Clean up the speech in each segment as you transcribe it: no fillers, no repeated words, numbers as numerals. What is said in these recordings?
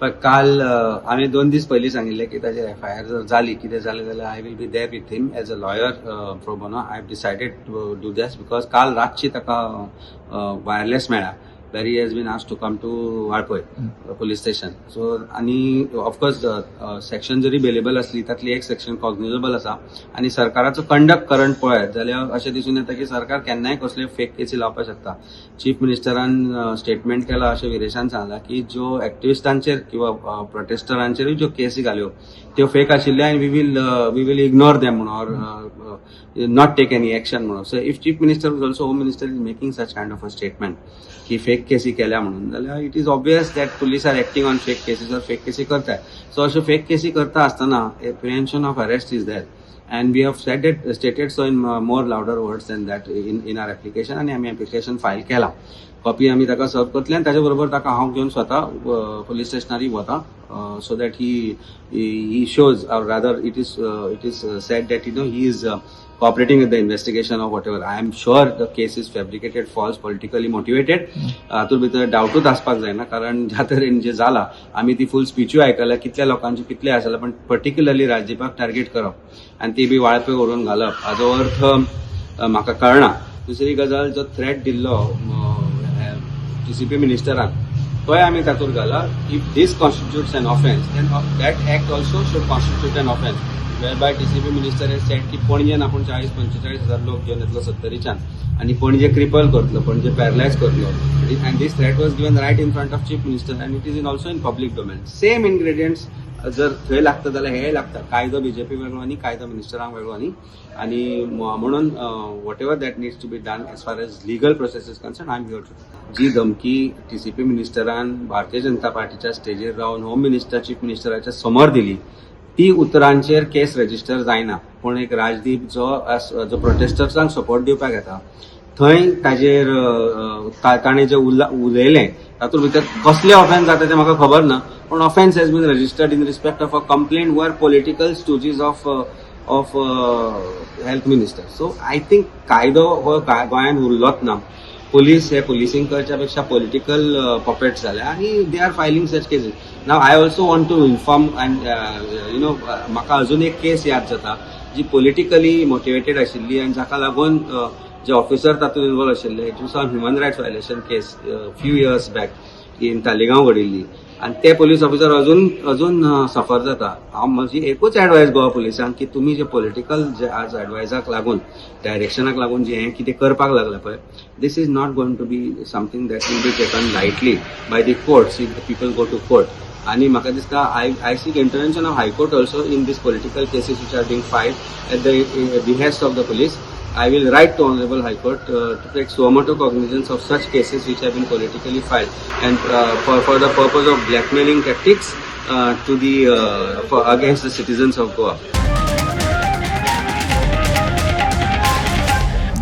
पण काल आम्ही 2 दीस पयलीं सांगिल्लें की ताजेर FIR जर जाली कितें जालें जाल्यार I will be there with him as a lawyer pro bono. I have decided to do that because काल रातची ताका वायरलेस मेळ्ळा where he has been asked to come to Valpoi police station. So आणि ऑफकोर्स सेक्शन जरी bailable असली तातली एक section cognizable आसा आणि सरकाराचो कंडक्ट करंट पळयत जाल्यार अशें दिसून येता की सरकार केन्नाय कसले फेक केसी लावपाक शकता. चीफ मिनिस्टरान स्टेटमेंट केला अशें विरेशान सांगला की ज्यो एक्टिविस्टांचेर किंवा प्रोटेस्टरांचेरूय ज्यो केसी घाल्यो त्यो फेक आशिल्ल्यो आनी वी विल इग्नोर देम म्हणून or not take any action म्हणून. So if chief minister also home minister is making such kind of a statement की फेक केसी केल्या म्हणून जाल्यार it is obvious that police are acting on fake cases or fake केसी करताय. So अश्यो fake केसी करता आसतना prevention of arrest is there and we have stated so in more louder words than that in our application आणि आम्ही application file केला. Copy आम्ही ताका सर्व करतले आणि ताचे बरोबर ताका हांव घेवन स्वता पोलीस स्टेशनारी वता so that he shows or rather it is said that he is cooperating with the investigation or whatever. I am sure the case is fabricated, false, politically motivated. हातूंत भितर डावटूच आसपाक जायना कारण ज्या तरेन जे जाला आमी ती फुल स्पीचूय आयकल्या कितल्या लोकांची कितले आसले पण पर्टिक्युलरली राजदीपाक टार्गेट करप आनी ती बी वाळपय व्हरून घालप हाचो अर्थ म्हाका कळना. दुसरी गजाल जो थ्रेट दिल्लो TCP मिनिस्टरान तोय आमी तातूंत घाला. If this constitutes an offence then that act also should constitute an offence. whereby TCP minister has said की पणजेन आपण 40-45 हजार लोक घेवन येतलो 70च्यान आणि पणजे क्रिपल करतलो, पणजे पॅरलायज करतलो. and this threat was given right in front of chief minister and it is also in public domain. same ingredients जर थंय लागता जाल्यार हे लागता. कायदो बीजेपी वेगळो आनी कायदो मिनिस्टरांक वेगळो आनी म्हणून whatever that needs to be done as far as legal process is concern I am here to. जी धमकी TCP मिनिस्टरान भारतीय जनता पार्टीच्या स्टेजीर रावन होम मिनिस्टर चीफ मिनिस्टराच्या समोर दिली ती उतरांचेर केस रजिस्टर जायना. पूण एक राजदीप जो प्रोटेस्टर्सांक सपोर्ट दिवपाक येता थंय ताजेर ताणें जे उलयलें तातूंत भितर कसले ऑफेन्स जाता ते म्हाका खबर ना. पूण offence has been registered in respect of a complaint वर political stooges of health minister. So I think कायदो हो गोंयांत उरलोच ना. पुलीस हे पुलिसिंग करच्या पेक्षा पॉलिटिकल पपेट्स जाल्या आनी they are filing such cases. Now I also want to inform and म्हाका अजून एक केस याद जाता जी पॉलिटिकली मोटिवेटेड आशिल्ली आनी जाका लागून जे ऑफिसर तातूंत इन्वॉल्व आशिल्ले it was on human rights violation case few years back in Taleigao घडिल्ली आनी ते पुलीस ऑफिसर अजून सफर जाता. हांव म्हजी एकूच एडवायस गोवा पुलिसांक की तुमी जे पॉलिटिकल जे आज एडवायजाक लागून डायरेक्शनाक लागून जे हे कितें करपाक लागला पळय this is not going to be something that will be taken lightly by the courts if the people go to court. आणि म्हाका दिसता I seek intervention of high court also in these political cases which are being filed at the behest of the police. I will write to Honorable High Court to take suo cognizance of such cases which have been politically filed and for the purpose of blackmailing tactics against the citizens of Goa.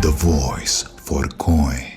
The voice for Koi.